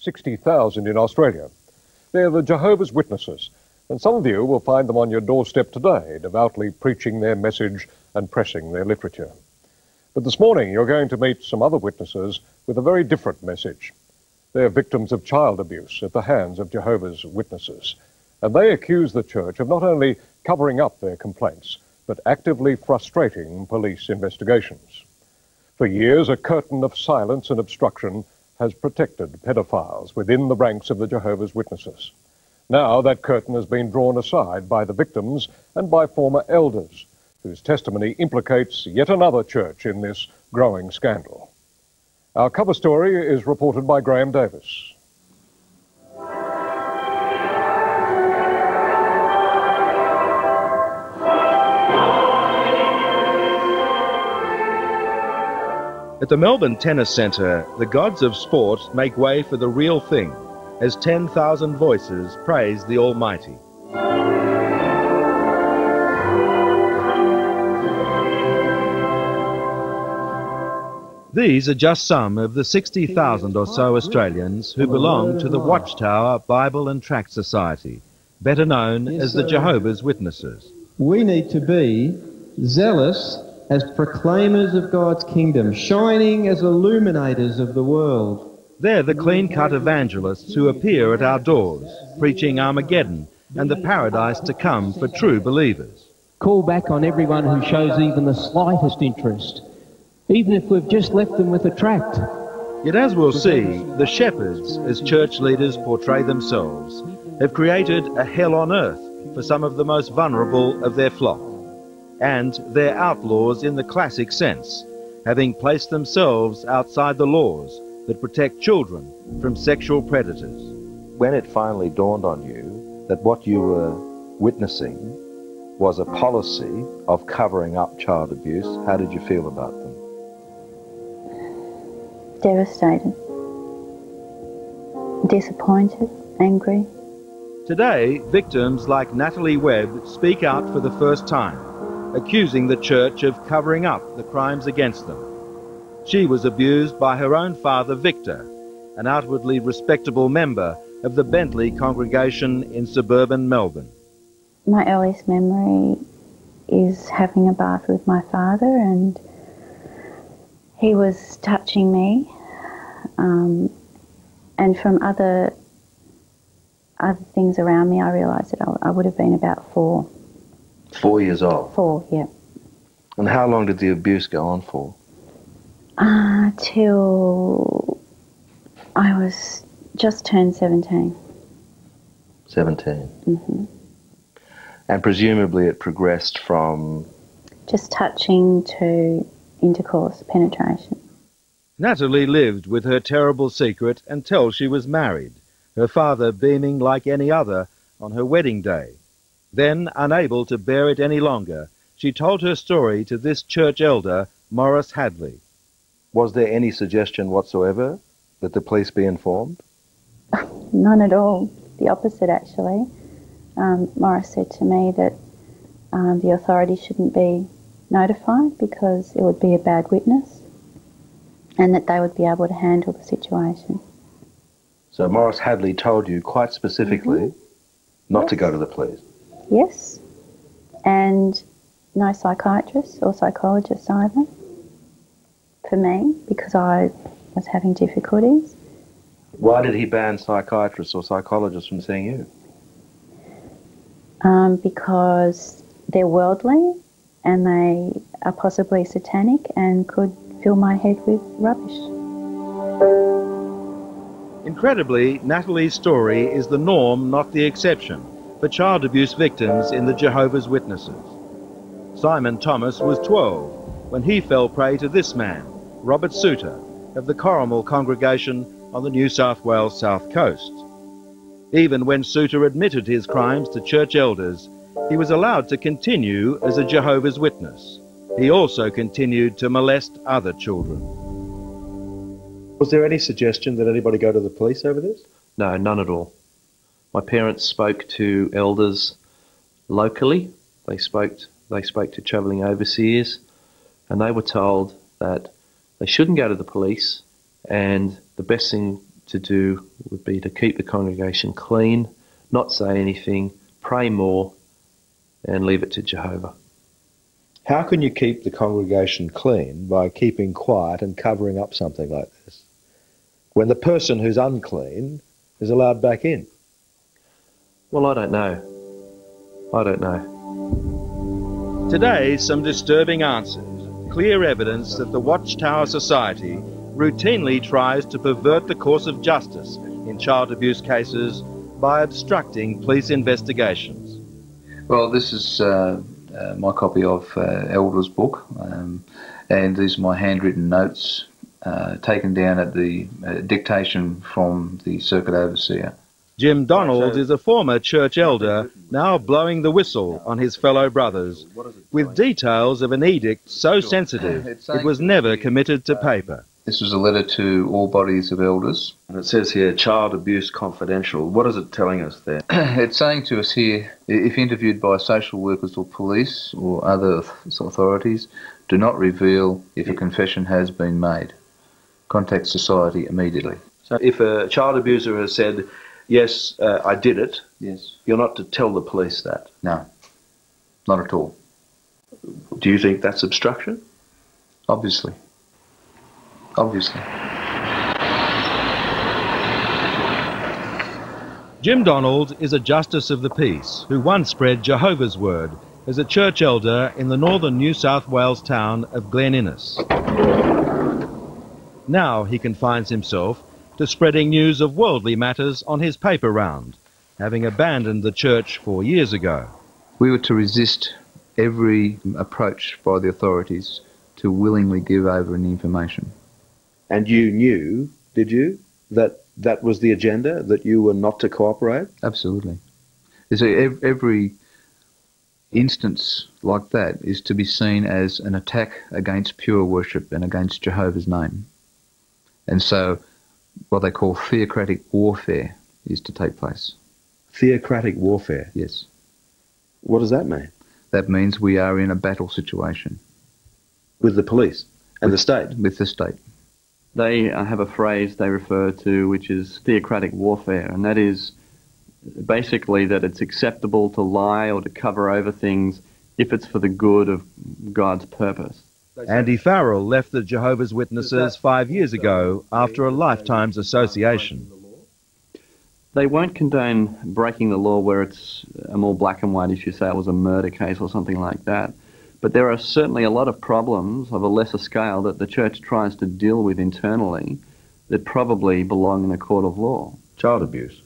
60,000 in Australia. They're the Jehovah's Witnesses, and some of you will find them on your doorstep today, devoutly preaching their message and pressing their literature. But this morning you're going to meet some other witnesses with a very different message. They're victims of child abuse at the hands of Jehovah's Witnesses, and they accuse the church of not only covering up their complaints, but actively frustrating police investigations. For years, a curtain of silence and obstruction has protected pedophiles within the ranks of the Jehovah's Witnesses. Now that curtain has been drawn aside by the victims and by former elders, whose testimony implicates yet another church in this growing scandal. Our cover story is reported by Graham Davis. At the Melbourne Tennis Centre, the gods of sport make way for the real thing, as 10,000 voices praise the Almighty. These are just some of the 60,000 or so Australians who belong to the Watchtower Bible and Tract Society, better known as the Jehovah's Witnesses. We need to be zealous as proclaimers of God's kingdom, shining as illuminators of the world. They're the clean-cut evangelists who appear at our doors, preaching Armageddon and the paradise to come for true believers. Call back on everyone who shows even the slightest interest, even if we've just left them with a tract. Yet as we'll see, the shepherds, as church leaders portray themselves, have created a hell on earth for some of the most vulnerable of their flock. And they're outlaws in the classic sense, having placed themselves outside the laws that protect children from sexual predators. When it finally dawned on you that what you were witnessing was a policy of covering up child abuse, how did you feel about them? Devastated, disappointed, angry. Today, victims like Natalie Webb speak out for the first time, accusing the church of covering up the crimes against them. She was abused by her own father, Victor, an outwardly respectable member of the Bentley congregation in suburban Melbourne. My earliest memory is having a bath with my father, and he was touching me, and from other things around me, I realised that I would have been about 4. 4 years old? 4, yeah. And how long did the abuse go on for? Till I was just turned 17. 17? Mm-hmm. And presumably it progressed from... just touching to intercourse, penetration. Natalie lived with her terrible secret until she was married, her father beaming like any other on her wedding day. Then, unable to bear it any longer, she told her story to this church elder, Maurice Hadley. Was there any suggestion whatsoever that the police be informed? None at all. The opposite, actually. Maurice said to me that the authorities shouldn't be notified because it would be a bad witness, and that they would be able to handle the situation. So Maurice Hadley told you quite specifically not to go to the police? Yes, and no psychiatrist or psychologist either for me, because I was having difficulties. Why did he ban psychiatrists or psychologists from seeing you? Because they're worldly and they are possibly satanic and could fill my head with rubbish. Incredibly, Natalie's story is the norm, not the exception, for child abuse victims in the Jehovah's Witnesses. Simon Thomas was 12 when he fell prey to this man, Robert Souter, of the Corrimal congregation on the New South Wales South Coast. Even when Souter admitted his crimes to church elders, he was allowed to continue as a Jehovah's Witness. He also continued to molest other children. Was there any suggestion that anybody go to the police over this? No, none at all. My parents spoke to elders locally. They spoke to travelling overseers, and they were told that they shouldn't go to the police, and the best thing to do would be to keep the congregation clean, not say anything, pray more, and leave it to Jehovah. How can you keep the congregation clean by keeping quiet and covering up something like this, when the person who's unclean is allowed back in? Well, I don't know. I don't know. Today, some disturbing answers. Clear evidence that the Watchtower Society routinely tries to pervert the course of justice in child abuse cases by obstructing police investigations. Well, this is my copy of Elder's book, and these are my handwritten notes taken down at the dictation from the circuit overseer. Jim Donald is a former church elder, now blowing the whistle on his fellow brothers, with details of an edict so sensitive it was never committed to paper. This was a letter to all bodies of elders. And it says here, child abuse confidential. What is it telling us there? It's saying to us here, if interviewed by social workers or police or other authorities, do not reveal if a confession has been made. Contact society immediately. So if a child abuser has said, yes, I did it, yes, you're not to tell the police that? No, not at all. Do you think that's obstruction? Obviously. Obviously. Jim Donald is a justice of the peace who once spread Jehovah's word as a church elder in the northern New South Wales town of Glen Innes. Now he confines himself to spreading news of worldly matters on his paper round, having abandoned the church 4 years ago. We were to resist every approach by the authorities to willingly give over any information. And you knew, did you, that that was the agenda, that you were not to cooperate? Absolutely. So every instance like that is to be seen as an attack against pure worship and against Jehovah's name. And so what they call theocratic warfare is to take place. Theocratic warfare? Yes. What does that mean? That means we are in a battle situation. With the police and the state? With the state. They have a phrase they refer to which is theocratic warfare, and that is basically that it's acceptable to lie or to cover over things if it's for the good of God's purpose. Andy Farrell left the Jehovah's Witnesses 5 years ago after a lifetime's association. They won't condone breaking the law where it's a more black and white issue, say it was a murder case or something like that. But there are certainly a lot of problems of a lesser scale that the church tries to deal with internally that probably belong in a court of law. Child abuse?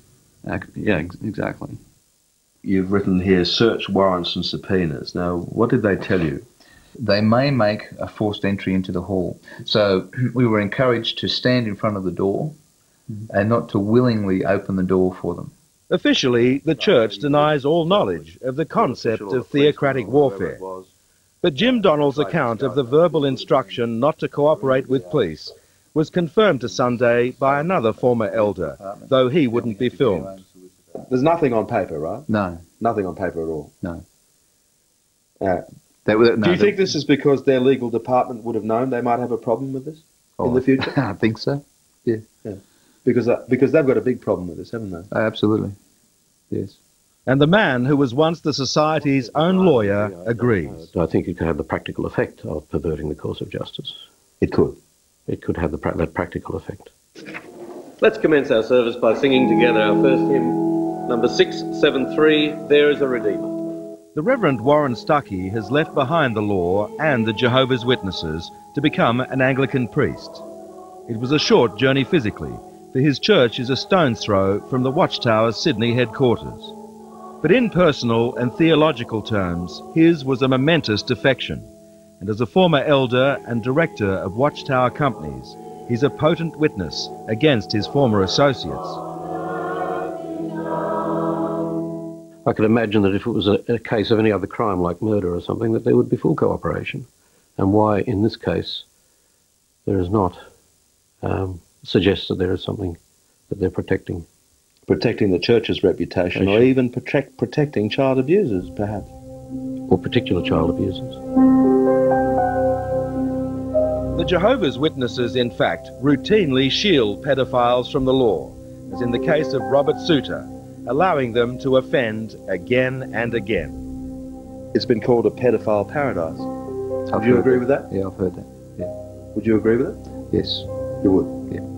Yeah, exactly. You've written here search warrants and subpoenas. Now, what did they tell you? They may make a forced entry into the hall. So we were encouraged to stand in front of the door and not to willingly open the door for them. Officially, the church denies all knowledge of the concept of theocratic warfare. But Jim Donald's account of the verbal instruction not to cooperate with police was confirmed to Sunday by another former elder, though he wouldn't be filmed. There's nothing on paper, right? No. Nothing on paper at all? No. Do you think this is because their legal department would have known they might have a problem with this in the future? I think so, yeah. Because they've got a big problem with this, haven't they? Absolutely, yes. And the man who was once the Society's own lawyer agrees. I think it could have the practical effect of perverting the course of justice. It could? It could have that practical effect. Let's commence our service by singing together our first hymn, number 673, There is a Redeemer. The Reverend Warren Stuckey has left behind the law and the Jehovah's Witnesses to become an Anglican priest. It was a short journey physically, for his church is a stone's throw from the Watchtower's Sydney headquarters. But in personal and theological terms, his was a momentous defection, and as a former elder and director of Watchtower companies, he's a potent witness against his former associates. I could imagine that if it was a case of any other crime like murder or something, that there would be full cooperation. And why, in this case, there is not, suggests that there is something that they're protecting. Protecting the church's reputation, or even protecting child abusers, perhaps. Or particular child abusers. The Jehovah's Witnesses, in fact, routinely shield pedophiles from the law, as in the case of Robert Souter, allowing them to offend again and again. It's been called a pedophile paradise. Would you agree with that? Yeah, I've heard that. Yeah. Would you agree with it? Yes. You would? Yeah.